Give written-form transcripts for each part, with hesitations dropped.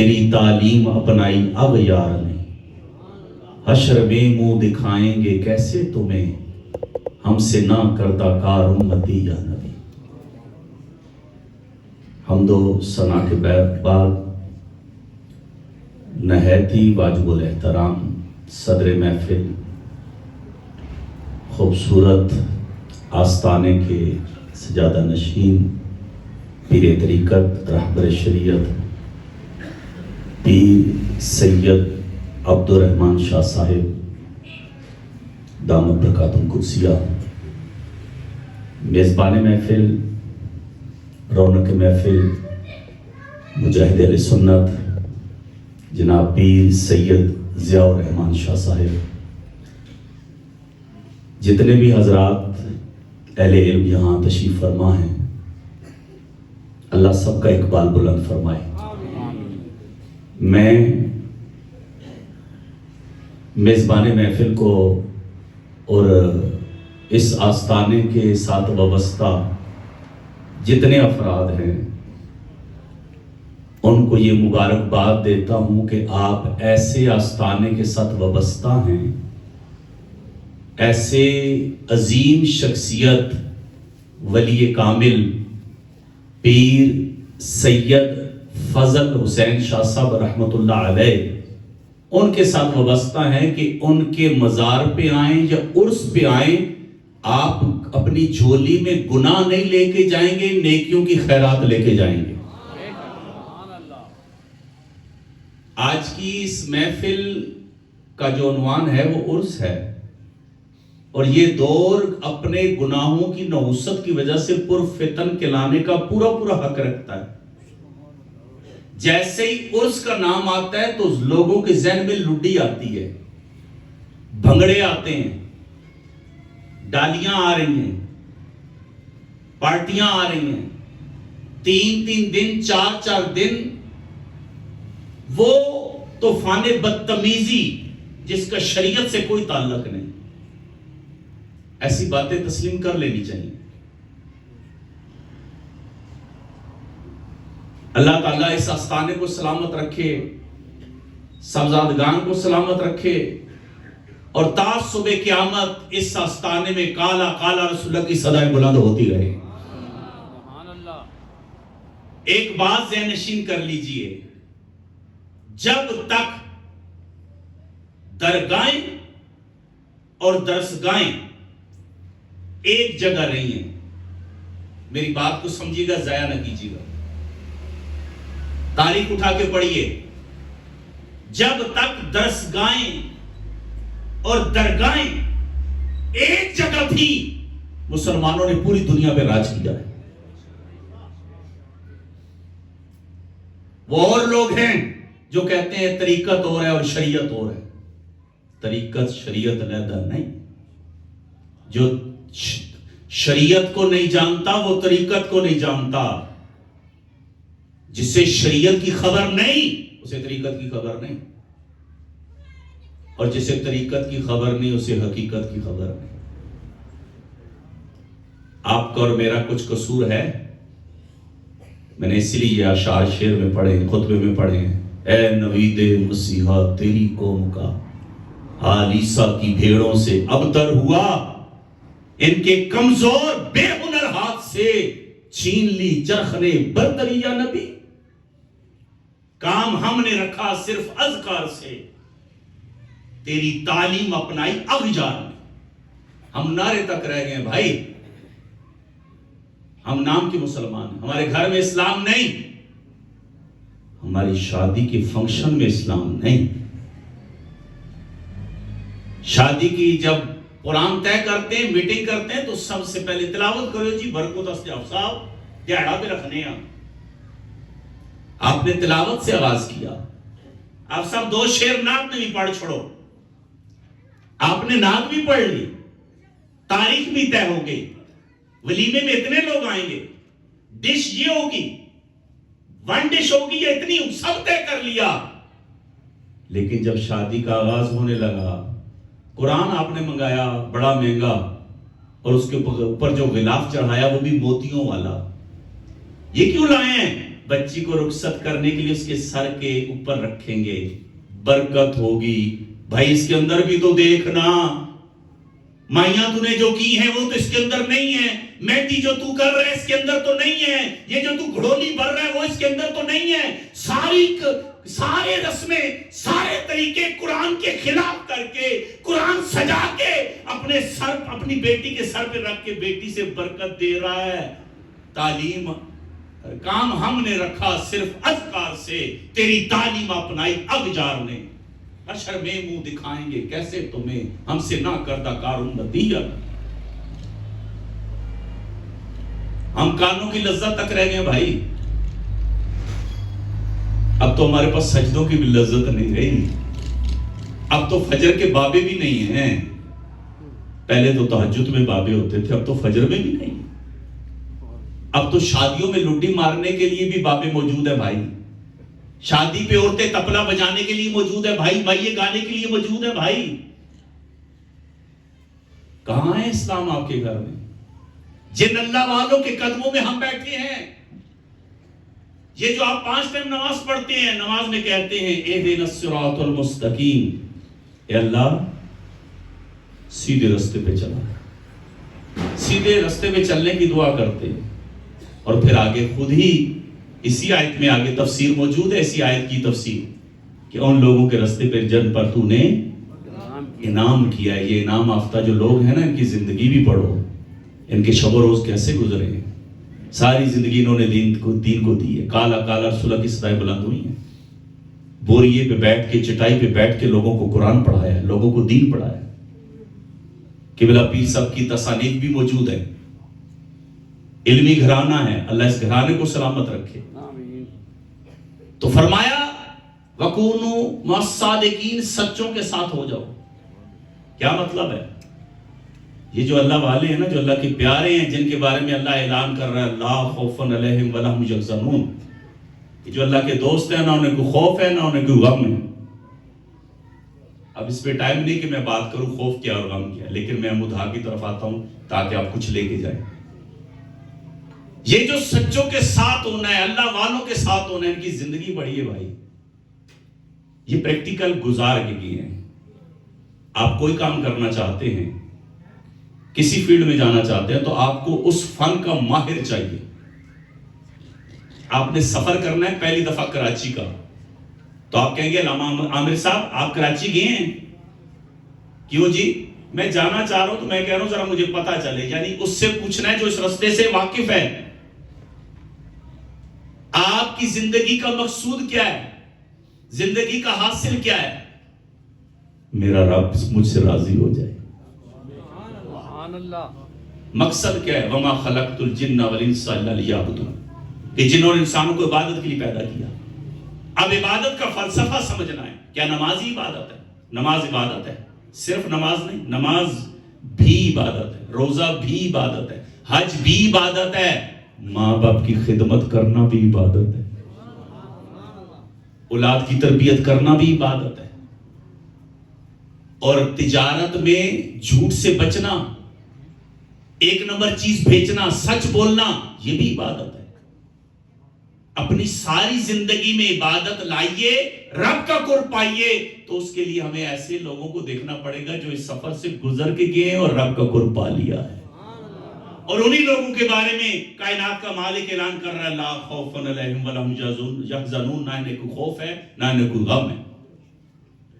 تیری تعلیم اپنائی اغیار نے، حشر میں منہ دکھائیں گے کیسے تمہیں، ہم سے نہ کردہ کار امتی یا نبی۔ حمد و ثنا کے بعد نہایت ہی واجب الاحترام صدر محفل، خوبصورت آستانے کے سجادہ نشین، پیر طریقت رہبر شریعت پیر سید عبد الرحمن شاہ صاحب دامت برکاتہ قدسیہ، میزبان محفل، رونق محفل، مجاہد اہل سنت جناب پیر سید ضیاء الرحمن شاہ صاحب، جتنے بھی حضرات اہل علم یہاں تشریف فرما ہیں، اللہ سب کا اقبال بلند فرمائے۔ میں میزبان محفل کو اور اس آستانے کے ساتھ وابستہ جتنے افراد ہیں ان کو یہ مبارکباد دیتا ہوں کہ آپ ایسے آستانے کے ساتھ وابستہ ہیں، ایسے عظیم شخصیت ولی کامل پیر سید فضل حسین شاہ صاحب رحمۃ اللہ علیہ ان کے ساتھ وابستہ ہیں کہ ان کے مزار پہ آئیں یا عرس پہ آئیں، آپ اپنی جھولی میں گناہ نہیں لے کے جائیں گے، نیکیوں کی خیرات لے کے جائیں گے۔ آج کی اس محفل کا جو عنوان ہے وہ عرس ہے، اور یہ دور اپنے گناہوں کی نحوست کی وجہ سے پرفتن کہلانے کا پورا حق رکھتا ہے۔ جیسے ہی عرس کا نام آتا ہے تو لوگوں کے ذہن میں لڈی آتی ہے، بھنگڑے آتے ہیں، ڈالیاں آ رہی ہیں، پارٹیاں آ رہی ہیں، 3 دن 4 دن وہ طوفان بدتمیزی جس کا شریعت سے کوئی تعلق نہیں۔ ایسی باتیں تسلیم کر لینی چاہیے۔ اللہ تعالیٰ اس آستانے کو سلامت رکھے، صاحبزادگان کو سلامت رکھے، اور تا صبح قیامت اس آستانے میں کالا کالا رسول اللہ کی صدائیں بلند ہوتی رہے۔ ایک بات ذہن نشین کر لیجئے، جب تک درگاہیں اور درسگاہیں ایک جگہ رہی ہیں، میری بات کو سمجھیے گا، ضائع نہ کیجیے گا، تاریخ اٹھا کے پڑھیے، جب تک درسگاہیں اور درگاہیں ایک جگہ تھی مسلمانوں نے پوری دنیا پہ راج کیا ہے۔ وہ اور لوگ ہیں جو کہتے ہیں طریقت اور ہے اور شریعت اور ہے۔ طریقت شریعت علیحدہ نہیں، جو شریعت کو نہیں جانتا وہ طریقت کو نہیں جانتا۔ جسے شریعت کی خبر نہیں اسے طریقت کی خبر نہیں، اور جسے طریقت کی خبر نہیں اسے حقیقت کی خبر نہیں۔ آپ کا اور میرا کچھ قصور ہے؟ میں نے اسی لیے یہ اشعار شعر میں پڑھے، خطبے میں پڑھے ہیں۔ اے نوید مسیحا تیری قوم کا حال عیسیٰ کی بھیڑوں سے ابتر ہوا، ان کے کمزور بے ہنر ہاتھ سے چھین لی چرخ نے برتری یا نبی۔ کام ہم نے رکھا صرف اذکار سے، تیری تعلیم اپنائی اغیار میں۔ ہم نعرے تک رہ گئے ہیں بھائی، ہم نام کے مسلمان ہیں، ہمارے گھر میں اسلام نہیں، ہماری شادی کے فنکشن میں اسلام نہیں۔ شادی کی جب قرآن طے کرتے ہیں، میٹنگ کرتے ہیں، تو سب سے پہلے تلاوت کرو جی برکت استے افصاف دیہڑا پہ رکھنے ہیں۔ آپ نے تلاوت سے آغاز کیا، آپ سب 2 شعر نعت میں بھی پڑھ چھوڑو، آپ نے نعت بھی پڑھ لی، تاریخ بھی طے ہو گئی، ولیمے میں اتنے لوگ آئیں گے، ڈش یہ ہوگی، 1 ڈش ہوگی یا اتنی، سب طے کر لیا۔ لیکن جب شادی کا آغاز ہونے لگا، قرآن آپ نے منگایا بڑا مہنگا، اور اس کے اوپر جو غلاف چڑھایا وہ بھی موتیوں والا۔ یہ کیوں لائے ہیں؟ بچی کو رخصت کرنے کے لیے اس کے سر کے اوپر رکھیں گے، برکت ہوگی۔ بھائی اس کے اندر بھی تو دیکھنا، مائیاں تو نے جو کی ہیں وہ تو اس کے اندر نہیں ہے، مہندی جو تو کر رہا ہے اس کے اندر تو نہیں ہے، یہ جو تو گھڑولی بھر رہا ہے وہ اس کے اندر تو نہیں ہے۔ سارے رسمیں، سارے طریقے قرآن کے خلاف کر کے، قرآن سجا کے اپنی بیٹی کے سر پہ رکھ کے بیٹی سے برکت دے رہا ہے۔ تعلیم کام ہم نے رکھا صرف اذکار سے، تیری تعلیم اپنائی اغجار نے، حشر میں منہ دکھائیں گے کیسے تمہیں، ہم سے نہ کردہ کاروں ندیت۔ ہم کانوں کی لذت تک رہ گئے بھائی، اب تو ہمارے پاس سجدوں کی بھی لذت نہیں رہی، اب تو فجر کے بابے بھی نہیں ہیں۔ پہلے تو تہجد میں بابے ہوتے تھے، اب تو فجر میں بھی نہیں۔ اب تو شادیوں میں لڈی مارنے کے لیے بھی بابے موجود ہے بھائی، شادی پہ عورتیں تبلہ بجانے کے لیے موجود ہے بھائی، بھائی گانے کے لیے موجود ہے بھائی۔ کہاں ہے اسلام آپ کے گھر میں؟ جن اللہ والوں کے قدموں میں ہم بیٹھے ہیں، یہ جو آپ 5 ٹائم نماز پڑھتے ہیں، نماز میں کہتے ہیں اہدنا الصراط المستقیم، اے اللہ سیدھے رستے پہ چلا، سیدھے رستے پہ چلنے کی دعا کرتے ہیں۔ اور پھر آگے خود ہی اسی آیت میں آگے تفسیر موجود ہے، اسی آیت کی تفسیر کہ ان لوگوں کے رستے پہ جن پر تو نے انعام کیا ہے۔ یہ انعام یافتہ جو لوگ ہیں نا، ان کی زندگی بھی پڑھو، ان کے شب و روز کیسے گزرے ہیں۔ ساری زندگی انہوں نے دین کو دی ہے، کالا کالا رسولہ کی صدائیں بلند ہوئی ہیں، بوریے پہ بیٹھ کے، چٹائی پہ بیٹھ کے لوگوں کو قرآن پڑھایا ہے، لوگوں کو دین پڑھایا ہے۔ قبلہ پیر صاحب کی تصانیف بھی موجود ہے، علمی گھرانہ ہے، اللہ اس گھرانے کو سلامت رکھے۔ تو فرمایا وَكُونُوا مَعَ الصَّادِقِينَ، سچوں کے ساتھ ہو جاؤ۔ کیا مطلب ہے؟ یہ جو اللہ والے ہیں نا، جو اللہ کے پیارے ہیں، جن کے بارے میں اللہ اعلان کر رہا ہے لا خوف علیہم ولا هم یحزنون، یہ جو اللہ کے دوست ہیں، نہ انہیں کوئی خوف ہے نہ انہیں کوئی غم ہے۔ اب اس پہ ٹائم نہیں کہ میں بات کروں خوف کیا اور غم کیا، لیکن میں مدعا کی طرف آتا ہوں تاکہ آپ کچھ لے کے جائیں۔ یہ جو سچوں کے ساتھ ہونا ہے، اللہ والوں کے ساتھ ہونا ہے، ان کی زندگی بڑی ہے بھائی۔ یہ پریکٹیکل گزار کے لیے ہیں۔ آپ کوئی کام کرنا چاہتے ہیں، کسی فیلڈ میں جانا چاہتے ہیں، تو آپ کو اس فن کا ماہر چاہیے۔ آپ نے سفر کرنا ہے پہلی دفعہ کراچی کا، تو آپ کہیں گے علامہ عامر صاحب آپ کراچی گئے ہیں؟ کیوں جی؟ میں جانا چاہ رہا ہوں، تو میں کہہ رہا ہوں ذرا مجھے پتا چلے، یعنی اس سے پوچھنا ہے جو اس رستے سے واقف ہے۔ آپ کی زندگی کا مقصود کیا ہے؟ زندگی کا حاصل کیا ہے؟ میرا رب مجھ سے راضی ہو جائے۔ مقصد کیا ہے؟ وما خلقت الجن والانس الا لیعبدون، کہ جنہوں نے انسانوں کو عبادت کے لیے پیدا کیا۔ اب عبادت کا فلسفہ سمجھنا ہے۔ کیا نماز ہی عبادت ہے؟ نماز عبادت ہے، صرف نماز نہیں، نماز بھی عبادت ہے، روزہ بھی عبادت ہے، حج بھی عبادت ہے، ماں باپ کی خدمت کرنا بھی عبادت ہے، اولاد کی تربیت کرنا بھی عبادت ہے، اور تجارت میں جھوٹ سے بچنا، ایک نمبر چیز بیچنا، سچ بولنا، یہ بھی عبادت ہے۔ اپنی ساری زندگی میں عبادت لائیے، رب کا قرب پائیے، تو اس کے لیے ہمیں ایسے لوگوں کو دیکھنا پڑے گا جو اس سفر سے گزر کے گئے ہیں اور رب کا قرب پا لیا ہے۔ اور انہی لوگوں کے بارے میں کائنات کا مالک اعلان کر رہا ہے لا خوف علیہم ولا هم یحزنون، نہ انہیں کوئی خوف ہے نہ انہیں کوئی غم ہے۔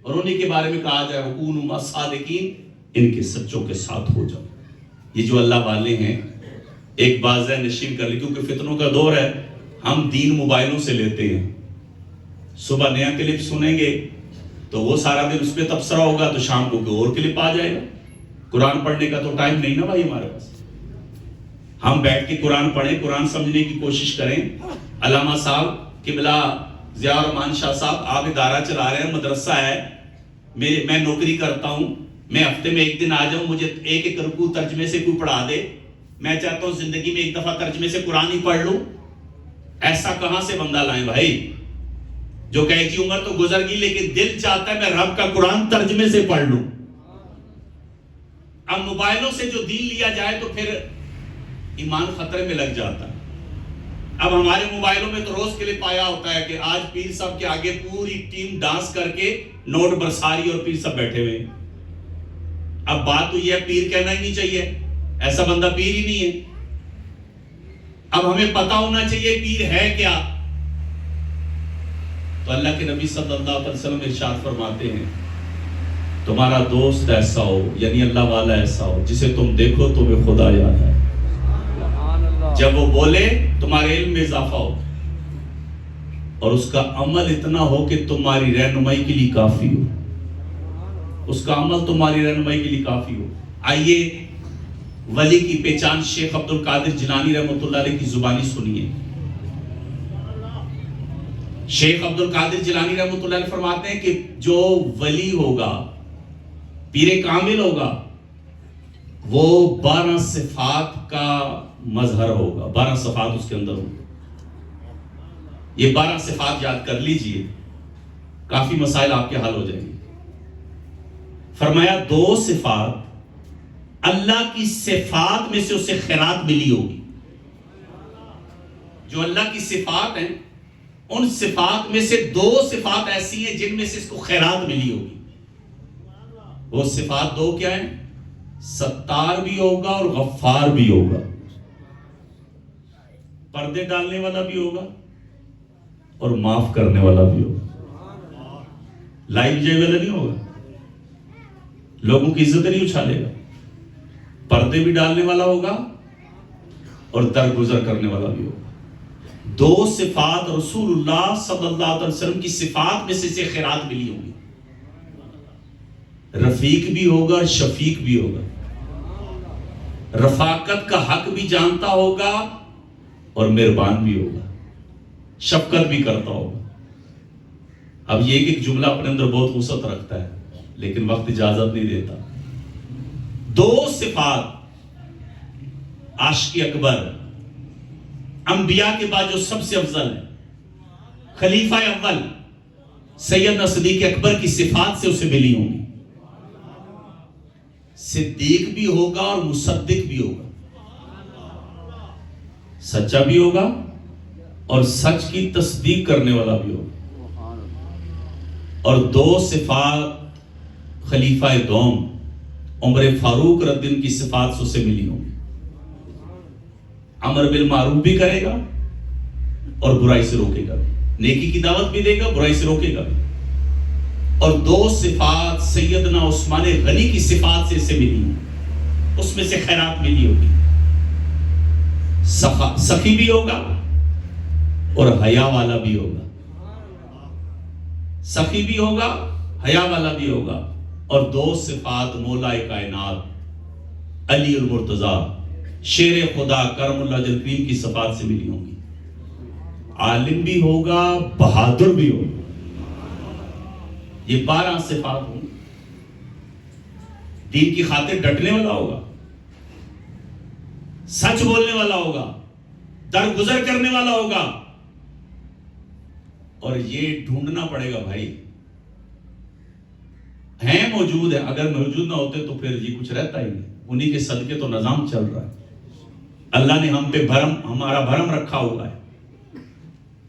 اور انہی کے بارے میں کہا جائے وَكُونُوا مَعَ الصَّادِقِينَ، ان کے سچوں کے ساتھ ہو جاؤ۔ یہ جو اللہ والے ہیں، ایک بازہ نشین کر لی، کیونکہ فتنوں کا دور ہے، ہم دین موبائلوں سے لیتے ہیں۔ صبح نیا کلپ سنیں گے تو وہ سارا دن اس پہ تبصرہ ہوگا، تو شام کو کوئی اور کلپ آ جائے گا۔ قرآن پڑھنے کا تو ٹائم نہیں نا بھائی ہمارے پاس۔ ہم بیٹھ کے قرآن پڑھیں، قرآن سمجھنے کی کوشش کریں۔ علامہ صاحب قبلہ ضیاء الرحمان شاہ صاحب، آپ ادارہ چلا رہے ہیں، مدرسہ ہے، میں نوکری کرتا ہوں، میں ہفتے میں ایک دن آ جاؤں، مجھے ایک ایک رکوع ترجمے سے کوئی پڑھا دے، میں چاہتا ہوں زندگی میں ایک دفعہ ترجمے سے قرآن ہی پڑھ لوں۔ ایسا کہاں سے بندہ لائیں بھائی جو کہے کہ عمر تو گزر گئی لیکن دل چاہتا ہے میں رب کا قرآن ترجمے سے پڑھ لوں۔ اب موبائلوں سے جو دین لیا جائے تو پھر ایمان خطرے میں لگ جاتا ہے۔ اب ہمارے موبائلوں میں تو روز کلپ آیا ہوتا ہے کہ آج پیر صاحب کے آگے پوری ٹیم ڈانس کر کے نوٹ برساری اور پیر صاحب بیٹھے ہوئے. اب بات تو یہ ہے پیر کہنا ہی نہیں چاہیے, ایسا بندہ پیر ہی نہیں ہے. اب ہمیں پتا ہونا چاہیے پیر ہے کیا. تو اللہ کے نبی صلی اللہ علیہ وسلم ارشاد فرماتے ہیں تمہارا دوست ایسا ہو, یعنی اللہ والا ایسا ہو جسے تم دیکھو تمہیں خدا یاد ہے. جب وہ بولے تمہارے علم میں اضافہ ہو, اور اس کا عمل اتنا ہو کہ تمہاری رہنمائی کے لیے کافی ہو. اس کا عمل تمہاری رہنمائی کے لیے کافی ہو. آئیے ولی کی پہچان شیخ عبد القادر جیلانی رحمۃ اللہ علیہ کی زبانی سنیے. شیخ عبد القادر جیلانی رحمۃ اللہ علیہ فرماتے ہیں کہ جو ولی ہوگا, پیر کامل ہوگا, وہ 12 صفات کا مظہر ہوگا. 12 صفات اس کے اندر ہوگا. یہ 12 صفات یاد کر لیجئے, کافی مسائل آپ کے حل ہو جائیں گے. فرمایا 2 صفات اللہ کی صفات میں سے اسے خیرات ملی ہوگی. جو اللہ کی صفات ہیں ان صفات میں سے 2 صفات ایسی ہیں جن میں سے اس کو خیرات ملی ہوگی. وہ صفات 2 کیا ہیں؟ ستار بھی ہوگا اور غفار بھی ہوگا. پردے ڈالنے والا بھی ہوگا اور معاف کرنے والا بھی ہوگا. لائیو جائے والا نہیں ہوگا, لوگوں کی عزت نہیں اچھالے گا. پردے بھی ڈالنے والا ہوگا اور درگزر کرنے والا بھی ہوگا. 2 صفات رسول اللہ صلی اللہ علیہ وسلم کی صفات میں سے خیرات ملی ہوگی. رفیق بھی ہوگا اور شفیق بھی ہوگا. رفاقت کا حق بھی جانتا ہوگا اور مہربان بھی ہوگا. شفقت بھی کرتا ہوگا. اب یہ ایک جملہ اپنے اندر بہت وسعت رکھتا ہے لیکن وقت اجازت نہیں دیتا. 2 صفات عاشق اکبر, انبیاء کے بعد جو سب سے افضل ہے, خلیفہ اول سیدنا صدیق اکبر کی صفات سے اسے ملی ہوں گی. صدیق بھی ہوگا اور مصدق بھی ہوگا. سچا بھی ہوگا اور سچ کی تصدیق کرنے والا بھی ہوگا. اور 2 صفات خلیفہ دوم عمر فاروق رضی اللہ عنہ کی صفات سے اسے ملی ہوں گی. امر بالمعروف بھی کرے گا اور برائی سے روکے گا. نیکی کی دعوت بھی دے گا, برائی سے روکے گا. اور 2 صفات سیدنا عثمان غنی کی صفات سے اسے ملی ہوں, اس میں سے خیرات ملی ہوگی. سخی بھی ہوگا اور حیا والا بھی ہوگا. سخی بھی ہوگا, حیا والا بھی ہوگا. اور 2 صفات مولا کائنات علی المرتضی شیر خدا کرم اللہ جل کریم کی صفات سے ملی ہوں گی. عالم بھی ہوگا, بہادر بھی ہوگا. یہ 12 صفات ہوں. دین کی خاطر ڈٹنے والا ہوگا, سچ بولنے والا ہوگا, درگزر کرنے والا ہوگا. اور یہ ڈھونڈنا پڑے گا بھائی, ہیں موجود ہے, اگر موجود نہ ہوتے تو پھر یہ کچھ رہتا ہی نہیں. انہی کے صدقے تو نظام چل رہا ہے. اللہ نے ہم پہ بھرم, ہمارا بھرم رکھا ہوا ہے.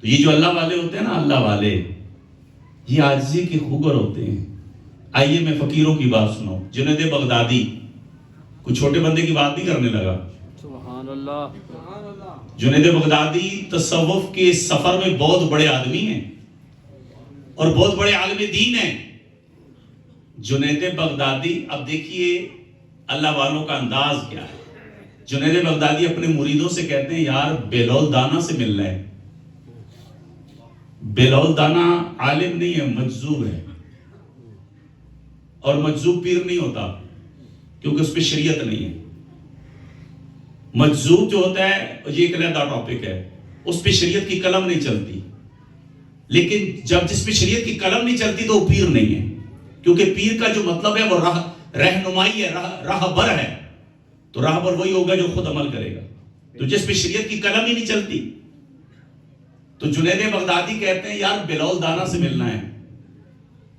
تو یہ جو اللہ والے ہوتے ہیں نا, اللہ والے, یہ عاجزی کے خوگر ہوتے ہیں. آئیے میں فقیروں کی بات سناؤں. جنید بغدادی, کوئی چھوٹے بندے کی بات نہیں کرنے لگا. سبحان اللہ. جنید بغدادی تصوف کے سفر میں بہت بڑے آدمی ہیں اور بہت بڑے عالم دین ہیں. جنید بغدادی, اب دیکھیے اللہ والوں کا انداز کیا ہے. جنید بغدادی اپنے مریدوں سے کہتے ہیں یار بیلول دانا سے ملنا ہے. بیلول دانا عالم نہیں ہے, مجذوب ہے. اور مجذوب پیر نہیں ہوتا کیونکہ اس پہ شریعت نہیں ہے. مجذوب جو ہوتا ہے یہ ایک علیحدہ ٹاپک ہے, اس پہ شریعت کی قلم نہیں چلتی. لیکن جب جس پہ شریعت کی قلم نہیں چلتی تو وہ پیر نہیں ہے, کیونکہ پیر کا جو مطلب ہے وہ رہنمائی ہے, راہبر ہے. تو راہبر وہی ہوگا جو خود عمل کرے گا. تو جس پہ شریعت کی قلم ہی نہیں چلتی. تو جنید بغدادی کہتے ہیں یار بیلول دانا سے ملنا ہے.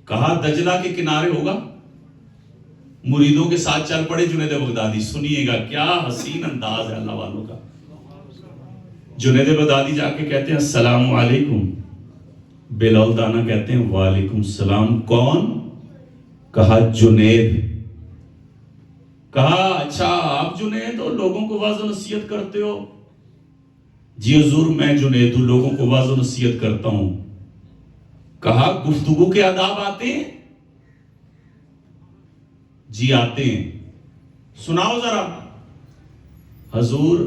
کہا دجلہ کے کنارے ہوگا. مریدوں کے ساتھ چل پڑے جنید بغدادی. سنیے گا کیا حسین انداز ہے اللہ والوں کا. جنید بغدادی جا کے کہتے ہیں السلام علیکم، بلال دانا کہتے ہیں وعلیکم السلام، کون؟ کہا جنید۔ کہا اچھا آپ جنید ہو، لوگوں کو واضح نصیحت کرتے ہو؟ جی حضور میں جنید ہوں، لوگوں کو واضح نصیحت کرتا ہوں۔ کہا گفتگو کے آداب آتے ہیں؟ جی آتے ہیں، سناؤ ذرا۔ حضور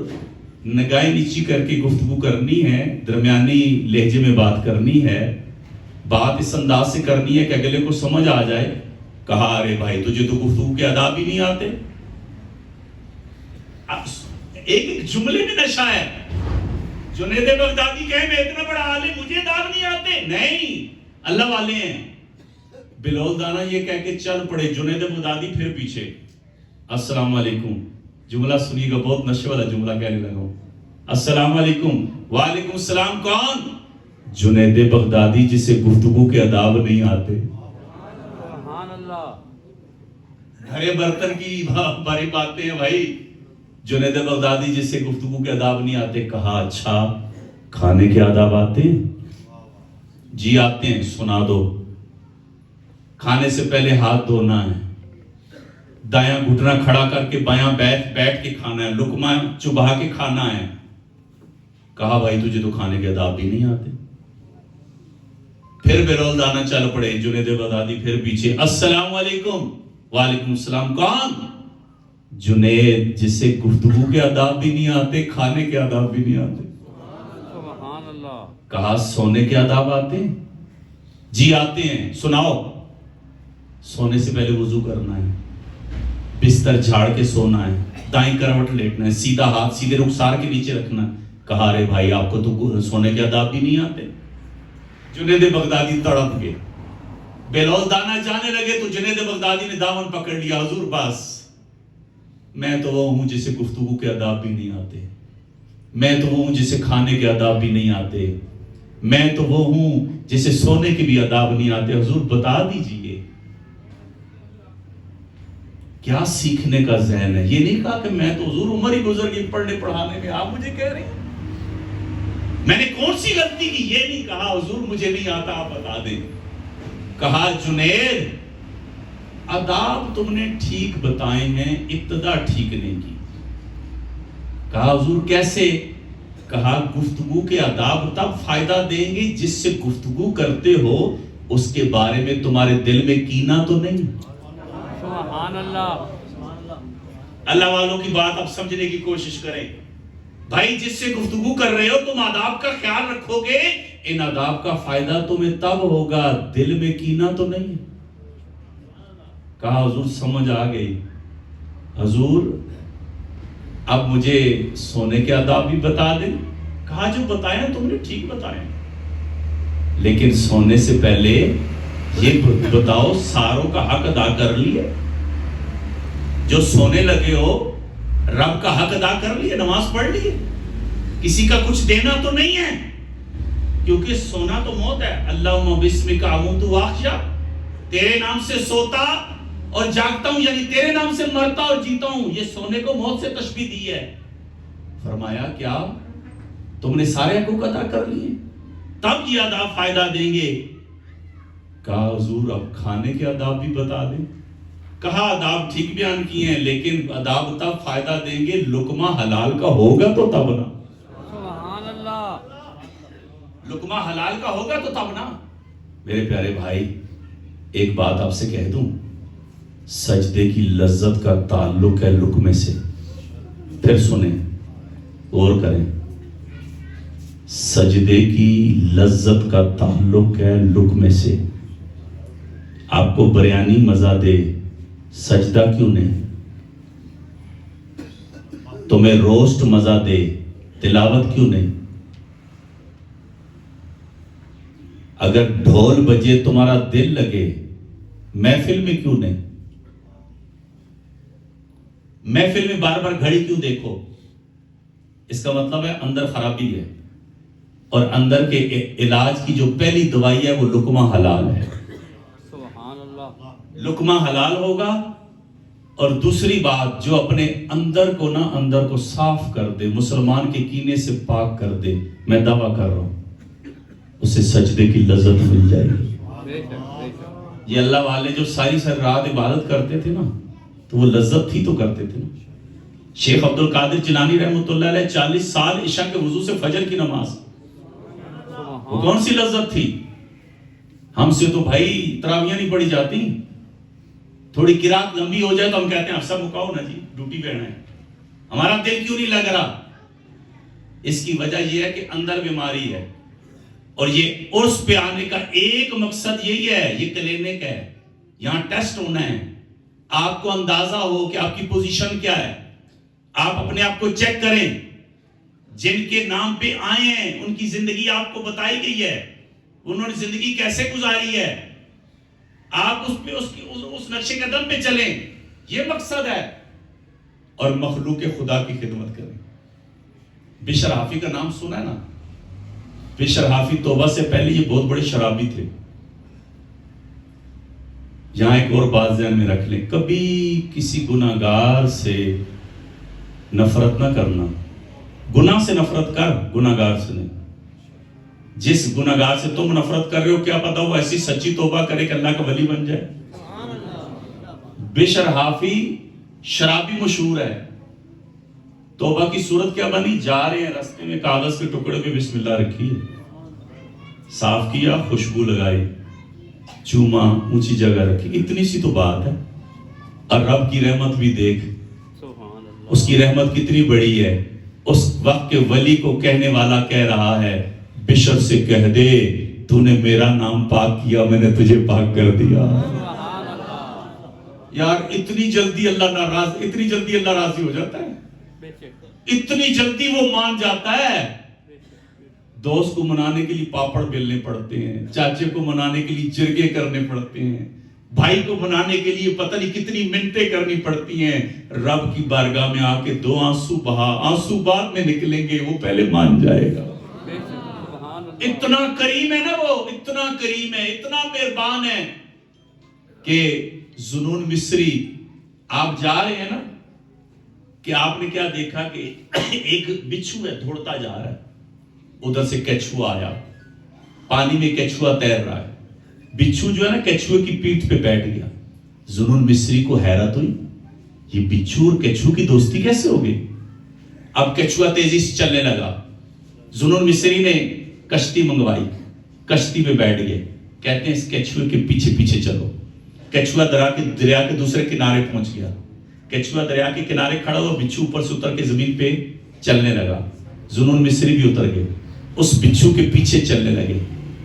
نگاہیں نیچی کر کے گفتگو کرنی ہے، درمیانی لہجے میں بات کرنی ہے، بات اس انداز سے کرنی ہے کہ اگلے کو سمجھ آ جائے۔ کہا ارے بھائی تجھے تو گفتگو کے آداب ہی نہیں آتے۔ ایک جملے میں نشہ ہے۔ جنید بغدادی کہے میں اتنا بڑا عالم، مجھے آداب نہیں آتے؟ نہیں، اللہ والے ہیں۔ بلال دانا یہ کہہ کے چل پڑے، جنید بغدادی پھر پیچھے۔ السلام علیکم، جملہ سنیے گا، بہت نشے والا جملہ کہنے لگا۔ السلام علیکم، وعلیکم السلام، کون؟ جنید بغدادی جسے گفتگو کے آداب نہیں آتے۔ سبحان اللہ۔ ہرے برتن کی باری باتیں ہیں بھائی۔ جنید بغدادی جسے گفتگو کے آداب نہیں آتے۔ کہا اچھا کھانے کے آداب آتے ہیں؟ جی آتے ہیں، سنا دو۔ کھانے سے پہلے ہاتھ دھونا ہے، دایاں گھٹنا کھڑا کر کے بایاں بیٹھ کے کھانا ہے، لقمہ چبا کے کھانا ہے۔ کہا بھائی تجھے تو کھانے کے آداب بھی نہیں آتے۔ پھر بلال دانا چل پڑے، جنید بغدادی پھر پیچھے۔ السلام علیکم، وعلیکم السلام، کون؟ جنید جسے گفتگو کے آداب بھی نہیں آتے، کھانے کے آداب بھی نہیں آتے۔ سبحان اللہ۔ کہا سونے کے آداب آتے ہیں؟ جی آتے ہیں، سناؤ۔ سونے سے پہلے وضو کرنا ہے، بستر جھاڑ کے سونا ہے، دائیں کروٹ لیٹنا ہے، سیدھا ہاتھ سیدھے رخسار کے نیچے رکھنا ہے۔ کہا رے بھائی آپ کو تو سونے کے آداب بھی نہیں آتے۔ جنید بغدادی تڑپ گئے، بلال دانا جانے لگے تو جنید بغدادی نے دامن پکڑ لیا۔ حضور بس، میں تو وہ ہوں جسے گفتگو کے آداب بھی نہیں آتے، میں تو وہ ہوں جسے کھانے کے آداب بھی نہیں آتے، میں تو وہ ہوں جسے سونے کے بھی آداب نہیں آتے۔ حضور بتا دیجئے کیا سیکھنے کا ذہن ہے؟ یہ نہیں کہا کہ میں تو حضور عمر ہی گزر گئی پڑھنے پڑھانے میں، آپ مجھے کہہ رہے ہیں میں نے کون سی غلطی کی؟ یہ نہیں کہا حضور مجھے نہیں آتا آپ بتا دیں۔ کہا جنید آداب تم نے ٹھیک بتائے ہیں، ابتدا ٹھیک نہیں کی۔ کہا حضور کیسے؟ کہا گفتگو کے آداب تب فائدہ دیں گے جس سے گفتگو کرتے ہو اس کے بارے میں تمہارے دل میں کینہ تو نہیں۔ سبحان اللہ۔ اللہ والوں کی بات اب سمجھنے کی کوشش کریں بھائی، جس سے گفتگو کر رہے ہو تم آداب کا خیال رکھو گے، ان آداب کا فائدہ تمہیں تب ہوگا دل میں کینہ تو نہیں۔ کہا حضور سمجھ آ گئی۔ حضور اب مجھے سونے کے آداب بھی بتا دیں۔ کہا جو بتایا تم نے ٹھیک بتایا، لیکن سونے سے پہلے یہ بتاؤ ساروں کا حق ادا کر لیے؟ جو سونے لگے ہو رب کا حق ادا کر لیے، نماز پڑھ لیے؟ کسی کا کچھ دینا تو نہیں ہے، کیونکہ سونا تو موت ہے۔ اللہم بسمک اموت و احیا، تیرے نام سے سوتا اور جاگتا ہوں، یعنی تیرے نام سے مرتا اور جیتا ہوں۔ یہ سونے کو موت سے تشبیہ دی ہے۔ فرمایا کیا تم نے سارے حقوق ادا کر لیے؟ تب یہ آداب فائدہ دیں گے۔ کہا حضور اب کھانے کے آداب بھی بتا دیں۔ کہا آداب ٹھیک بیان کیے ہیں، لیکن آداب تب فائدہ دیں گے لقمہ حلال کا ہوگا تو تب نا۔ سبحان اللہ۔ لقمہ حلال کا ہوگا تو تب نا۔ میرے پیارے بھائی ایک بات آپ سے کہہ دوں، سجدے کی لذت کا تعلق ہے لقمے سے۔ پھر سنیں، غور کریں، سجدے کی لذت کا تعلق ہے لقمے سے۔ آپ کو بریانی مزہ دے، سجدہ کیوں نہیں؟ تمہیں روسٹ مزہ دے، تلاوت کیوں نہیں؟ اگر ڈھول بجے تمہارا دل لگے، محفل میں کیوں نہیں؟ محفل میں بار بار گھڑی کیوں دیکھو؟ اس کا مطلب ہے اندر خرابی ہے، اور اندر کے علاج کی جو پہلی دوائی ہے وہ لقمہ حلال ہے۔ سبحان اللہ۔ لقمہ حلال ہوگا اور دوسری بات، جو اپنے اندر کو صاف کر دے، مسلمان کے کینے سے پاک کر دے، میں دعویٰ کر رہا ہوں اسے سجدے کی لذت مل جائے گی۔ بے شک بے شک۔ یہ اللہ والے جو ساری رات عبادت کرتے تھے نا، تو وہ لذت تھی تو کرتے تھے نا۔ شیخ عبد القادر جیلانی رحمۃ اللہ علیہ 40 سال عشاء کے وضو سے فجر کی نماز، وہ کون سی لذت تھی؟ ہم سے تو بھائی تراویاں نہیں پڑھی جاتی، تھوڑی قرات لمبی ہو جائے تو ہم کہتے ہیں افسر مکاؤ نا جی، ڈیوٹی پہ ہے، ہمارا دل کیوں نہیں لگ رہا؟ اس کی وجہ یہ ہے کہ اندر بیماری ہے، اور یہ عرس پہ آنے کا ایک مقصد یہی ہے، یہ کلینک ہے، یہاں ٹیسٹ ہونا ہے، آپ کو اندازہ ہو کہ آپ کی پوزیشن کیا ہے، آپ اپنے آپ کو چیک کریں، جن کے نام پہ آئے ہیں ان کی زندگی آپ کو بتائی گئی ہے، انہوں نے زندگی کیسے گزاری ہے، آپ اس نقشے قدم پہ چلیں، یہ مقصد ہے، اور مخلوق خدا کی خدمت کریں۔ بشر حافی کا نام سنا ہے نا؟ بشر حافی توبہ سے پہلے یہ بہت بڑے شرابی تھے۔ یہاں ایک اور بات ذہن میں رکھ لیں، کبھی کسی گناہگار سے نفرت نہ کرنا، گناہ سے نفرت کر، گناہگار سے نہیں۔ جس گناہگار سے تم نفرت کر رہے ہو، کیا پتا وہ ایسی سچی توبہ کرے کہ اللہ کا ولی بن جائے۔ بشر حافی شرابی مشہور ہے، توبہ کی صورت کیا بنی؟ جا رہے ہیں راستے میں، کاغذ کے ٹکڑے پہ بسم اللہ رکھی ہے، صاف کیا، خوشبو لگائی، چوما، اونچی جگہ رکھی، اتنی سی تو بات ہے۔ اور رب کی رحمت بھی دیکھ، اس کی رحمت کتنی بڑی ہے۔ اس وقت کے ولی کو کہنے والا کہہ رہا ہے، بشر سے کہہ دے تو نے میرا نام پاک کیا، میں نے تجھے پاک کر دیا۔ یار اتنی جلدی اللہ راضی ہو جاتا ہے، اتنی جلدی وہ مان جاتا ہے۔ دوست کو منانے کے لیے پاپڑ بیلنے پڑتے ہیں، چاچے کو منانے کے لیے جرگے کرنے پڑتے ہیں، بھائی کو منانے کے لیے پتہ نہیں کتنی منتیں کرنی پڑتی ہیں۔ رب کی بارگاہ میں آ کے 2 آنسو بہا، آنسو بعد میں نکلیں گے، وہ پہلے مان جائے گا۔ اتنا کریم ہے نا وہ، اتنا کریم ہے، اتنا مہربان ہے کہ ذوالنون مصری، آپ جا رہے ہیں نا کہ آپ نے کیا دیکھا کہ ایک بچھو ہے دوڑتا جا رہا ہے، ادھر سے کیچوا آیا، پانی میں کیچوا تیر رہا ہے، بچھو جو ہے نا کیچوے کی پیٹھ پہ بیٹھ گیا۔ ذوالنون مصری کو حیرت ہوئی، یہ بچھو اور کیچو کی دوستی کیسے ہو گئی؟ اب کیچوا تیزی سے چلنے لگا، ذوالنون مصری نے کشتی منگوائی، کشتی پہ بیٹھ گئے، کہتے ہیں اس کیچوے کے پیچھے پیچھے چلو۔ کیچوا دریا کے دوسرے کنارے پہنچ گیا، کیچوا دریا کے کنارے کھڑا ہوا، بچھو اوپر سے اتر کے زمین پہ چلنے لگا، ذوالنون مصری بھی اتر گئے، اس بچھو کے پیچھے چلنے لگے۔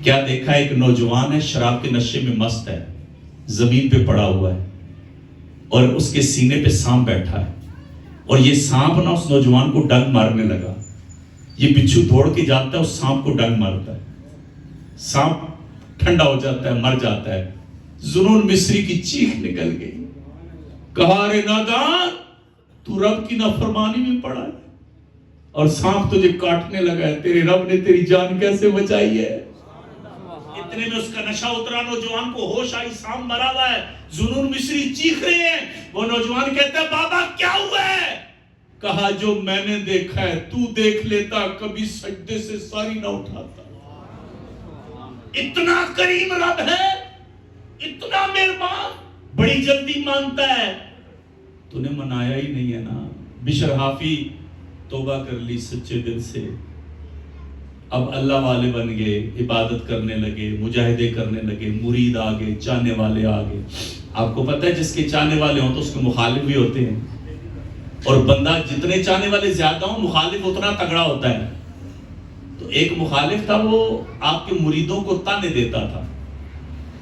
کیا دیکھا؟ ایک نوجوان ہے، شراب کے نشے میں مست ہے، زمین پہ پڑا ہوا ہے، اور اس کے سینے پہ سانپ بیٹھا ہے، اور یہ سانپ نا اس نوجوان کو ڈنگ مارنے لگا۔ یہ بچھو دوڑ کے جاتا ہے، اس سانپ کو ڈنگ مارتا ہے، سانپ ٹھنڈا ہو جاتا ہے، مر جاتا ہے۔ ذوالنون مصری کی چیخ نکل گئی، کہا رے نادان، تو رب کی نافرمانی میں پڑا ہے اور سانپ تجھے کاٹنے لگا ہے، تیرے رب نے تیری جان کیسے بچائی ہے؟ اتنے میں اس کا نشہ اترا، نوجوان کو ہوش آئی، سانپ مرا ہوا ہے، ذوالنون مصری چیخ رہے ہیں۔ وہ نوجوان کہتا ہے، بابا کیا ہوا ہے؟ کہا جو میں نے دیکھا ہے تو دیکھ لیتا، کبھی سجدے سے ساری نہ اٹھاتا۔ اتنا کریم رب ہے، اتنا مہربان، بڑی جلدی مانتا ہے، تو نے منایا ہی نہیں ہے نا۔ بشر حافی توبہ کر لی سچے دل سے، اب اللہ والے بن گئے، عبادت کرنے لگے، مجاہدے کرنے لگے، مرید آگے، چاہنے والے آگے۔ آپ کو پتہ ہے جس کے چاہنے والے ہوں تو اس کے مخالف بھی ہوتے ہیں، اور بندہ جتنے چاہنے والے زیادہ ہوں مخالف اتنا تگڑا ہوتا ہے۔ تو ایک مخالف تھا، وہ آپ کے مریدوں کو تانے دیتا تھا،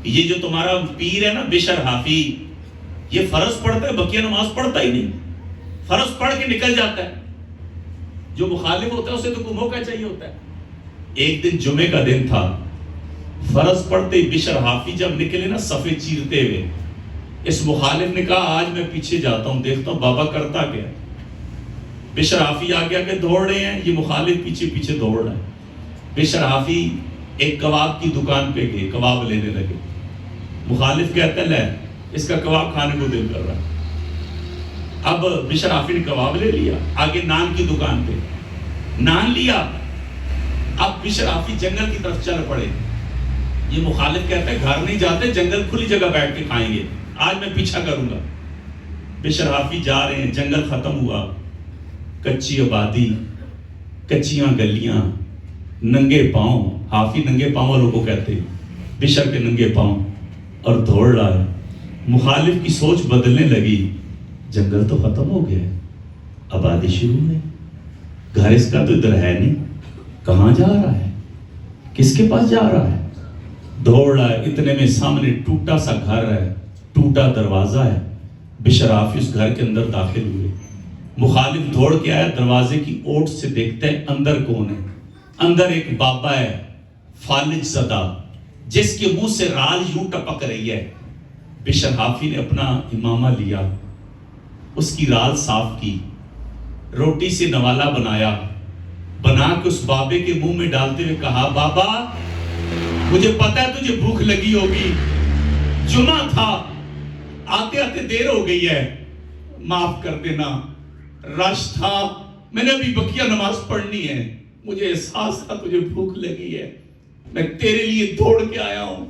یہ جو تمہارا پیر ہے نا بشر حافی، یہ فرض پڑھتا ہے، بقیہ نماز پڑھتا ہی نہیں، فرض پڑھ کے نکل جاتا ہے۔ جو مخالف ہوتا ہے اسے تو کوئی موقع چاہیے ہوتا ہے۔ ایک دن جمعے کا دن تھا، فرض پڑھتے ہی بشر حافی جب نکلے نا صفے چیرتے ہوئے، اس مخالف نے کہا آج میں پیچھے جاتا ہوں، دیکھتا ہوں بابا کرتا کیا۔ بشر حافی آگے آگے دوڑ رہے ہیں، یہ مخالف پیچھے پیچھے دوڑ رہا ہے۔ بشر حافی ایک کباب کی دکان پہ گئے، کباب لینے لگے۔ مخالف کہتا ہے لے اس کا کباب کھانے کو دل کر رہا ہے۔ اب بشر حافی نے کباب لے لیا، آگے نان کی دکان پہ نان لیا، اب بشر حافی جنگل کی طرف چل پڑے۔ یہ مخالف کہتا ہے گھر نہیں جاتے، جنگل کھلی جگہ بیٹھ کے کھائیں گے، آج میں پیچھا کروں گا۔ بشر حافی جا رہے ہیں، جنگل ختم ہوا، کچی آبادی، کچیاں گلیاں، ننگے پاؤں، حافی ننگے پاؤں والوں کو کہتے ہیں، بشر کے ننگے پاؤں، اور دوڑ رہا ہے۔ مخالف کی سوچ بدلنے لگی، جنگل تو ختم ہو گیا ہے، آبادی شروع ہے، گھر اس کا تو ادھر ہے نہیں، کہاں جا رہا ہے، کس کے پاس جا رہا ہے؟ دوڑ رہا ہے، اتنے میں سامنے ٹوٹا سا گھر ہے، ٹوٹا دروازہ ہے۔ بشر حافی اس گھر کے اندر داخل ہوئے، مخالف دوڑ کے آیا، دروازے کی اوٹ سے دیکھتے ہیں اندر کون ہے۔ اندر ایک بابا ہے فالج زدہ، جس کے منہ سے رال یوں ٹپک رہی ہے۔ بشر حافی نے اپنا امامہ لیا، اس کی رال صاف کی، روٹی سے نوالا بنایا، بنا کے اس بابے کے منہ میں ڈالتے ہوئے کہا، بابا مجھے پتا ہے تجھے بھوک لگی ہوگی، جمعہ تھا، آتے آتے دیر ہو گئی ہے، معاف کر دینا، رش تھا، میں نے ابھی بقیہ نماز پڑھنی ہے، مجھے احساس تھا تجھے بھوک لگی ہے، میں تیرے لیے دوڑ کے آیا ہوں۔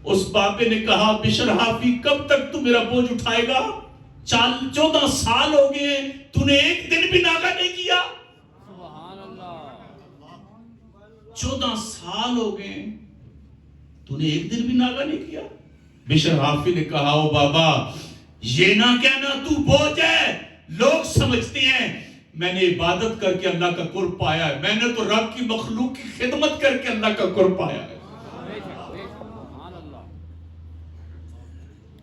اس بابے نے کہا، بشر حافی کب تک تو میرا بوجھ اٹھائے گا؟ 14 سال ہو گئے، تو نے ایک دن بھی ناغہ نہیں کیا۔ 14 سال ہو گئے، تو نے ایک دن بھی ناغہ نہیں کیا۔ بشر حافی نے کہا، او بابا یہ نہ کہنا تو بوجھ ہے، لوگ سمجھتے ہیں میں نے عبادت کر کے اللہ کا قرب پایا ہے، میں نے تو رب کی مخلوق کی خدمت کر کے اللہ کا قرب پایا ہے۔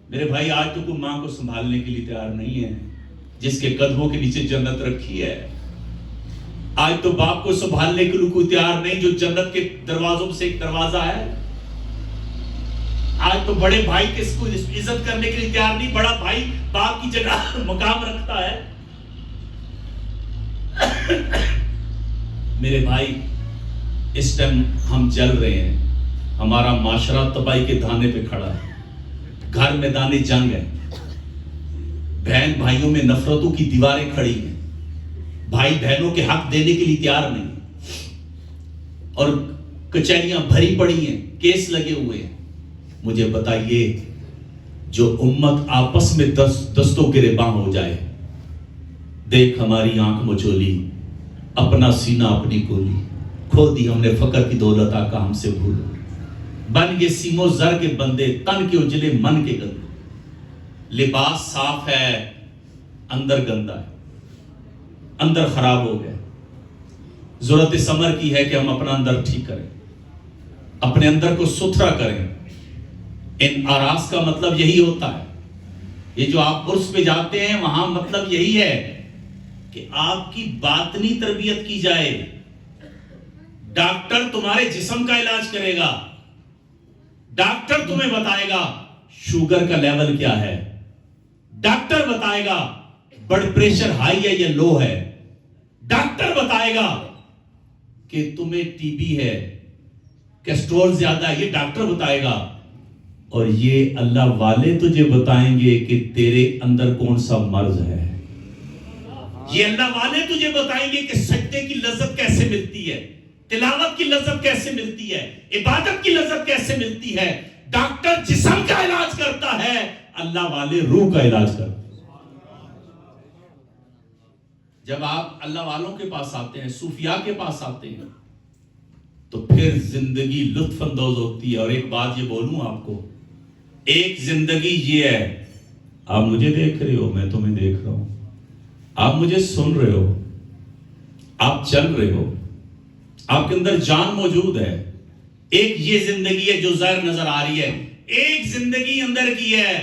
میرے بھائی آج تو کوئی ماں کو سنبھالنے کے لیے تیار نہیں ہے جس کے قدموں کے نیچے جنت رکھی ہے۔ آج تو باپ کو سنبھالنے کے لیے کوئی تیار نہیں جو جنت کے دروازوں سے ایک دروازہ ہے۔ آج تو بڑے بھائی کس کو عزت کرنے کے لیے تیار نہیں، بڑا بھائی باپ کی جگہ مقام رکھتا ہے۔ میرے بھائی اس ٹائم ہم جل رہے ہیں، ہمارا معاشرہ تباہی کے دھانے پہ کھڑا ہے، گھر میں میدان جنگ ہے، بہن بھائیوں میں نفرتوں کی دیواریں کھڑی ہیں، بھائی بہنوں کے حق دینے کے لیے تیار نہیں، اور کچہریاں بھری پڑی ہیں، کیس لگے ہوئے ہیں۔ مجھے بتائیے جو امت آپس میں دستوں گریباں ہو جائے، دیکھ ہماری آنکھ مچولی، اپنا سینہ اپنی گولی، کھو دی ہم نے فقر کی دولت، آقا ہم سے بھول، بن گئے سیم و زر کے بندے، تن کے اجلے من کے گندے، لباس صاف ہے اندر گندا ہے، اندر خراب ہو گئے۔ ضرورت ثمر کی ہے کہ ہم اپنا اندر ٹھیک کریں، اپنے اندر کو ستھرا کریں۔ ان آراز کا مطلب یہی ہوتا ہے، یہ جو آپ عرس پہ جاتے ہیں وہاں مطلب یہی ہے کہ آپ کی باطنی تربیت کی جائے۔ ڈاکٹر تمہارے جسم کا علاج کرے گا، ڈاکٹر تمہیں بتائے گا شوگر کا لیول کیا ہے، ڈاکٹر بتائے گا بلڈ پریشر ہائی ہے یا لو ہے، ڈاکٹر بتائے گا کہ تمہیں ٹی بی ہے، کیسٹرول زیادہ ہے، یہ ڈاکٹر بتائے گا۔ اور یہ اللہ والے تجھے بتائیں گے کہ تیرے اندر کون سا مرض ہے۔ یہ اللہ والے تجھے بتائیں گے کہ سجدے کی لذت کیسے ملتی ہے، تلاوت کی لذت کیسے ملتی ہے، عبادت کی لذت کیسے ملتی ہے۔ ڈاکٹر جسم کا علاج کرتا ہے، اللہ والے روح کا علاج کرتا ہے۔ جب آپ اللہ والوں کے پاس آتے ہیں، صوفیاء کے پاس آتے ہیں، تو پھر زندگی لطف اندوز ہوتی ہے۔ اور ایک بات یہ بولوں آپ کو، ایک زندگی یہ ہے، آپ مجھے دیکھ رہے ہو، میں تمہیں دیکھ رہا ہوں، آپ مجھے سن رہے ہو، آپ چل رہے ہو، آپ کے اندر جان موجود ہے۔ ایک یہ زندگی ہے جو ظاہر نظر آ رہی ہے، ایک زندگی اندر کی ہے،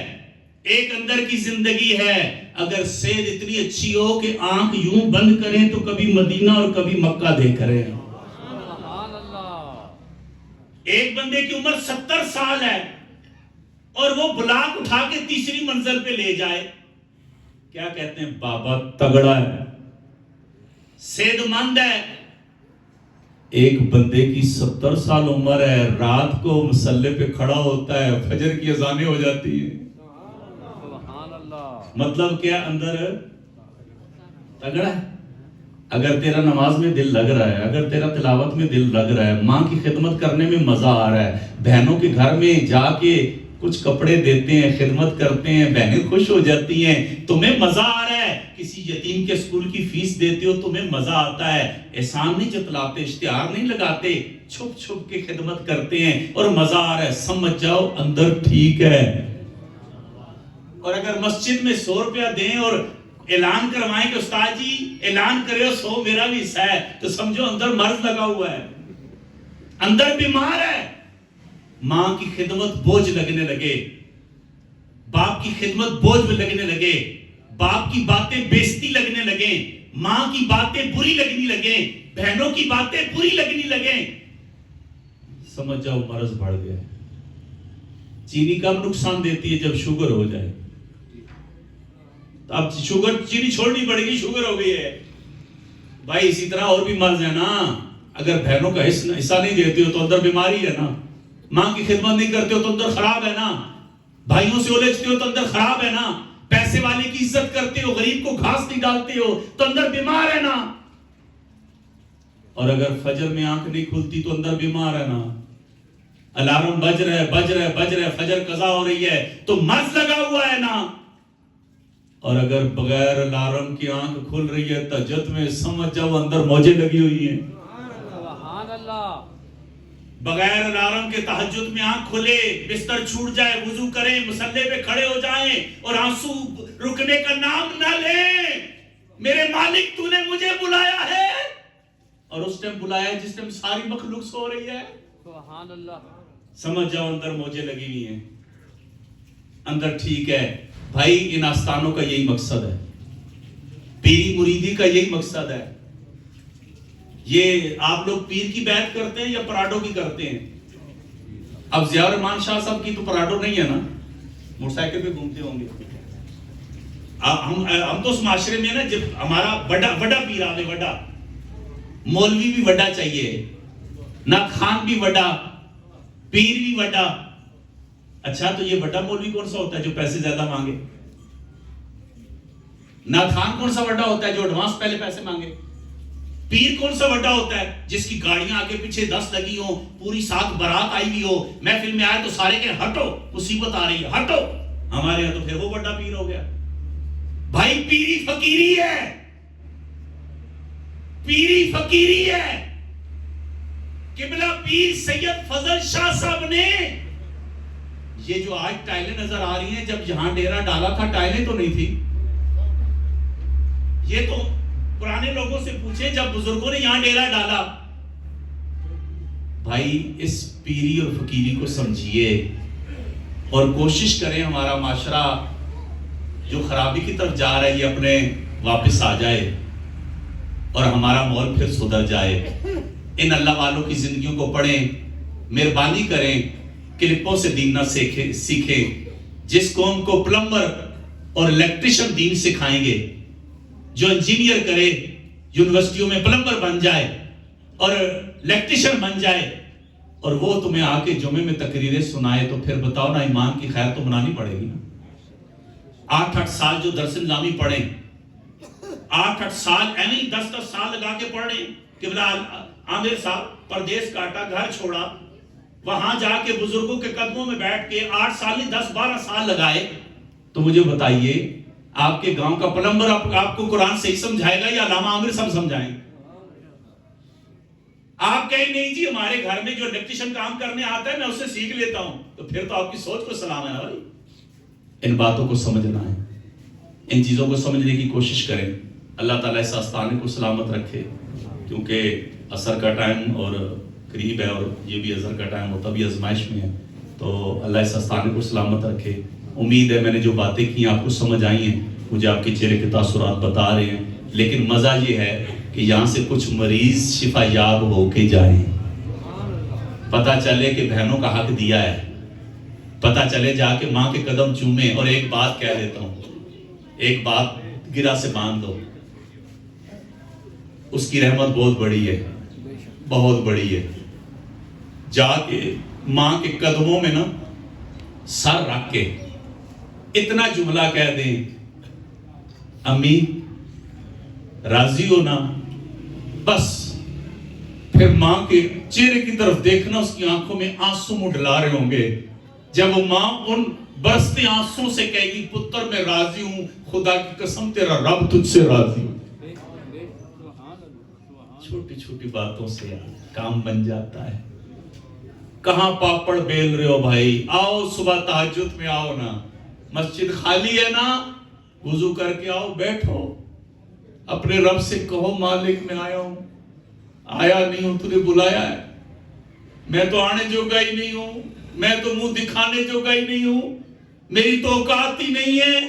ایک اندر کی زندگی ہے۔ اگر صحت اتنی اچھی ہو کہ آنکھ یوں بند کریں تو کبھی مدینہ اور کبھی مکہ دیکھ رہے ہیں۔ ایک بندے کی عمر 70 سال ہے اور وہ بلاک اٹھا کے تیسری منزل پہ لے جائے، کیا کہتے ہیں؟ بابا تگڑا ہے، صحت مند ہے۔ ایک بندے کی 70 سال عمر ہے، رات کو مصلے پہ کھڑا ہوتا ہے، فجر کی اذانیں ہو جاتی ہیں، مطلب کیا؟ اندر تگڑا ہے. اگر تیرا نماز میں دل لگ رہا ہے, اگر تیرا تلاوت میں دل لگ رہا ہے, ماں کی خدمت کرنے میں مزہ آ رہا ہے, بہنوں کے گھر میں جا کے کچھ کپڑے دیتے ہیں, خدمت کرتے ہیں, بہنیں خوش ہو جاتی ہیں, تمہیں مزہ آ رہا ہے, کسی یتیم کے اسکول کی فیس دیتے ہو, تمہیں مزہ آتا ہے, احسان نہیں جتلاتے, اشتہار نہیں لگاتے, چھپ چھپ کے خدمت کرتے ہیں اور مزہ آ رہا ہے, سمجھ جاؤ اندر ٹھیک ہے. اور اگر مسجد میں 100 روپیہ دیں اور اعلان کروائیں کہ استاد جی اعلان کرے 100 میرا بھی حصہ ہے, تو سمجھو اندر مرض لگا ہوا ہے, اندر بیمار ہے. ماں کی خدمت بوجھ لگنے لگے, باپ کی خدمت بوجھ لگنے لگے, باپ کی باتیں بیزتی لگنے لگیں, ماں کی باتیں بری لگنی لگیں, بہنوں کی باتیں بری لگنی لگیں, سمجھ جاؤ مرض بڑھ گیا. چینی کب نقصان دیتی ہے؟ جب شوگر ہو جائے. اب شوگر, چینی چھوڑنی پڑے گی, شوگر ہو گئی ہے بھائی. اسی طرح اور بھی مرض ہے نا, اگر بہنوں کا حصہ نہیں دیتے ہو تو اندر بیماری ہے نا, ماں کی خدمت نہیں کرتے ہو تو اندر خراب ہے نا, بھائیوں سے الجھتے ہو تو اندر خراب ہے نا, پیسے والے کی عزت کرتے ہو, غریب کو گھاس نہیں ڈالتے ہو تو اندر بیمار ہے نا, اور اگر فجر میں آنکھ نہیں کھلتی تو اندر بیمار ہے نا, الارم بج رہا ہے, فجر قضا ہو رہی ہے تو مرض لگا ہوا ہے نا, اور اگر بغیر الارم کی آنکھ کھل رہی ہے تہجد میں, سمجھ جاؤ اندر موجیں لگی ہوئی ہیں. سبحان اللہ. بغیر الارم کے تہجد میں آنکھ کھلے, بستر چھوٹ جائے, وضو کریں, مصلے پہ کھڑے ہو جائیں اور آنسو رکنے کا نام نہ لیں, میرے مالک تو نے مجھے بلایا ہے, اور اس ٹائم بلایا ہے جس ٹائم ساری مخلوق سو رہی ہے. سبحان اللہ. سمجھ جاؤ اندر موجیں لگی ہوئی ہیں, اندر ٹھیک ہے. بھائی ان آستانوں کا یہی مقصد ہے, پیری مریدی کا یہی مقصد ہے. یہ آپ لوگ پیر کی بیعت کرتے ہیں یا پراڈو کی کرتے ہیں؟ اب ضیاء الرحمان شاہ صاحب کی تو پراڈو نہیں ہے نا, موٹر سائیکل پہ گھومتے ہوں گے. ہم تو اس معاشرے میں نا, جب ہمارا بڑا پیر آوے, بڑا مولوی بھی بڑا چاہیے, نہ خان بھی بڑا, پیر بھی بڑا. اچھا تو یہ بڑا مولوی کون سا ہوتا ہے جو پیسے زیادہ مانگے؟ نہ خان کون سا بڑا ہوتا ہے جو ایڈوانس پہلے پیسے مانگے؟ پیر کون سا بڑا ہوتا ہے جس کی گاڑیاں آگے پیچھے 10 لگی ہو, پوری ساتھ بارات آئی ہوئی ہو, محفل میں آئے تو سارے کہ ہٹو مصیبت آ رہی ہے ہٹو. ہمارے یہاں تو پھر وہ بڑا پیر ہو گیا. بھائی پیری فقیری ہے, پیری فقیری ہے. قبلہ پیر سید فضل شاہ صاحب نے یہ جو آج ٹائلیں نظر آ رہی ہیں, جب یہاں ڈیرا ڈالا تھا ٹائلیں تو نہیں تھی. یہ تو پرانے لوگوں سے پوچھیں جب بزرگوں نے یہاں ڈیرا ڈالا. بھائی اس پیری اور فقیری کو سمجھیے اور کوشش کریں ہمارا معاشرہ جو خرابی کی طرف جا رہا ہے یہ اپنے واپس آ جائے اور ہمارا ماحول پھر سدھر جائے. ان اللہ والوں کی زندگیوں کو پڑھیں, مہربانی کریں, کلپوں سے دین نہ سیکھیں. جس قوم کو پلمبر اور الیکٹریشن دین سکھائیں گے, جو انجینئر کرے یونیورسٹیوں میں پلمبر بن جائے اور الیکٹریشن بن جائے, اور وہ تمہیں آ کے جمعے میں تقریریں سنائے, تو پھر بتاؤ نا ایمان کی خیر تو منانی پڑے گی نا. 8 سال جو درس نظامی پڑھیں, 8 سال ایویں 10 سال لگا کے پڑھ رہے. قبلہ عامر صاحب پردیس کاٹا, گھر چھوڑا, وہاں جا کے بزرگوں کے قدموں میں بیٹھ کے 8 سال نہیں 10-12 سال لگائے. تو مجھے بتائیے آپ کے گاؤں کا پلمبر آپ کو قرآن صحیح سمجھائے گا یا علامہ عامر صاحب سمجھائیں؟ آپ کہیں نہیں جی ہمارے گھر میں جو الیکٹریشن کام کرنے آتا ہے میں اس سے سیکھ لیتا ہوں, تو پھر تو آپ کی سوچ کو سلام ہے نا بھائی. ان باتوں کو سمجھنا ہے, ان چیزوں کو سمجھنے کی کوشش کریں. اللہ تعالیٰ اس آستانے کو سلامت رکھے, کیونکہ عصر کا ٹائم اور قریب ہے, اور یہ بھی عصر کا ٹائم ہوتا بھی آزمائش میں ہے. تو اللہ اس آستانے کو سلامت رکھے. امید ہے میں نے جو باتیں کی آپ کو سمجھ آئی ہیں, مجھے آپ کے چہرے کے تاثرات بتا رہے ہیں, لیکن مزہ یہ ہے کہ یہاں سے کچھ مریض شفا یاب ہو کے جائیں, پتہ چلے کہ بہنوں کا حق دیا ہے, پتہ چلے جا کے ماں کے قدم چومیں. اور ایک بات کہہ دیتا ہوں, ایک بات گرہ سے باندھ دو, اس کی رحمت بہت بڑی ہے, بہت بڑی ہے. جا کے ماں کے قدموں میں نا سر رکھ کے اتنا جملہ کہہ دیں, امی راضی ہونا، بس پھر ماں کے چہرے کی طرف دیکھنا، اس کی آنکھوں میں آنسو منڈلا رہے ہوں گے جب وہ ماں ان برستے آنسوں سے کہے گی پتر میں راضی ہوں، خدا کی قسم تیرا رب تجھ سے راضی ہوں۔ چھوٹی چھوٹی باتوں سے کام بن جاتا ہے۔ کہاں پاپڑ بیل رہے ہو بھائی؟ آؤ صبح تہجد میں آؤ نا، مسجد خالی ہے نا، وضو کر کے آؤ، بیٹھو، اپنے رب سے کہو مالک میں آیا ہوں، آیا نہیں ہوں، تو نے بلایا ہے، میں تو آنے جوگا ہی نہیں ہوں، میں تو منہ دکھانے جوگا ہی نہیں ہوں، میری تو اوقات ہی نہیں ہے،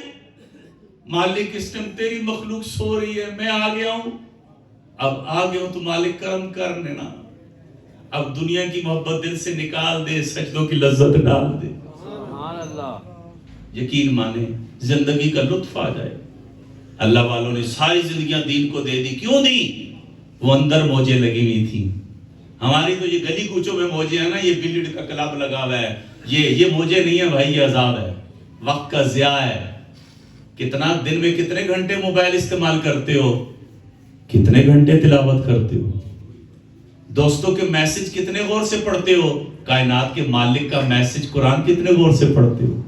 مالک اس ٹائم تیری مخلوق سو رہی ہے، میں آ گیا ہوں، اب آ گیا ہوں تو مالک کرم کر لینا، اب دنیا کی محبت دل سے نکال دے، سجدوں کی لذت ڈال دے۔ سبحان اللہ۔ یقین مانے زندگی کا لطف آ جائے۔ اللہ والوں نے ساری زندگیاں دین کو دے دی، کیوں دی؟ وہ اندر موجیں لگی ہوئی تھیں۔ ہماری تو یہ گلی کوچوں میں موجیں ہیں نا، یہ بلیڈ کا کلب لگا ہوا ہے، یہ موجیں نہیں ہے بھائی، یہ عذاب ہے، وقت کا ضیاع ہے۔ کتنا دن میں کتنے گھنٹے موبائل استعمال کرتے ہو، کتنے گھنٹے تلاوت کرتے ہو، دوستوں کے میسج کتنے غور سے پڑھتے ہو، کائنات کے مالک کا میسج قرآن کتنے غور سے پڑھتے ہو۔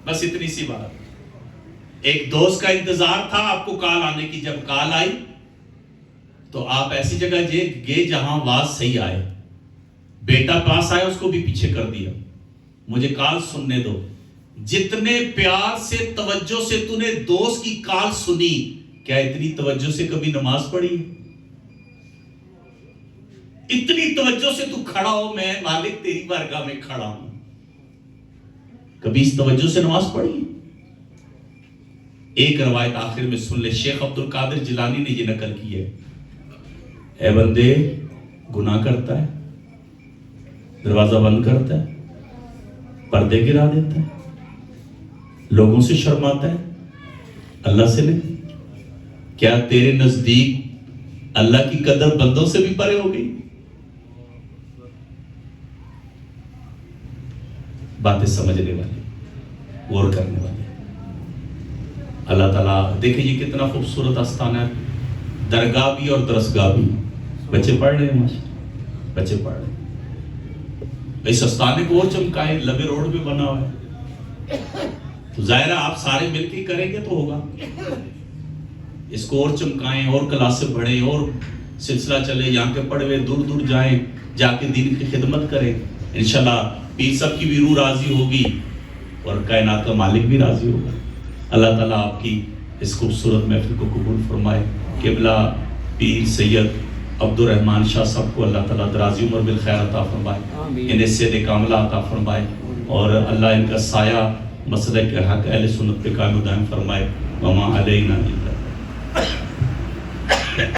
بس اتنی سی بات۔ ایک دوست کا انتظار تھا آپ کو کال آنے کی، جب کال آئی تو آپ ایسی جگہ گئے جہاں آواز صحیح آئے، بیٹا پاس آیا، اس کو بھی پیچھے کر دیا، مجھے کال سننے دو۔ جتنے پیار سے توجہ سے تو نے دوست کی کال سنی، کیا اتنی توجہ سے کبھی نماز پڑھی؟ اتنی توجہ سے تو کھڑا ہو، میں مالک تیری بارگاہ میں کھڑا ہوں، کبھی اس توجہ سے نماز پڑھی؟ ایک روایت آخر میں سن لے، شیخ عبد القادر جیلانی نے یہ نقل کی ہے، اے بندے گناہ کرتا ہے، دروازہ بند کرتا ہے، پردے گرا دیتا ہے، لوگوں سے شرماتا ہے، اللہ سے نہیں، کیا تیرے نزدیک اللہ کی قدر بندوں سے بھی پرے ہو گئی؟ باتیں سمجھنے والے، غور کرنے والے۔ اللہ تعالیٰ دیکھیں یہ کتنا خوبصورت آستانہ ہے، درگاہ بھی اور درسگاہ بھی۔ بچے پڑھ رہے ہیں ماشاءاللہ، بچے پڑھ رہے ہیں۔ اس آستانے کو اور چمکائیں، لبے روڈ پہ بنا ہوا ہے، تو ظاہر ہے آپ سارے مل کے کریں گے تو ہوگا۔ اس کو اور چمکائیں، اور کلاسیں بڑھیں، اور سلسلہ چلے، یہاں کے پڑھے ہوئے دور دور جائیں، جا کے دین کی خدمت کریں۔ انشاءاللہ پیر صاحب کی بھی روح راضی ہوگی اور کائنات کا مالک بھی راضی ہوگا۔ اللہ تعالیٰ آپ کی اس خوبصورت محفل کو قبول فرمائے۔ قبلہ پیر سید عبد الرحمن شاہ صاحب کو اللہ تعالیٰ دراز عمر بالخیر عطا فرمائے، انہیں صحت کاملہ عطا فرمائے، اور اللہ ان کا سایہ مسلک حق اہل سنت پہ قائم و دائم فرمائے۔ وما علینا الا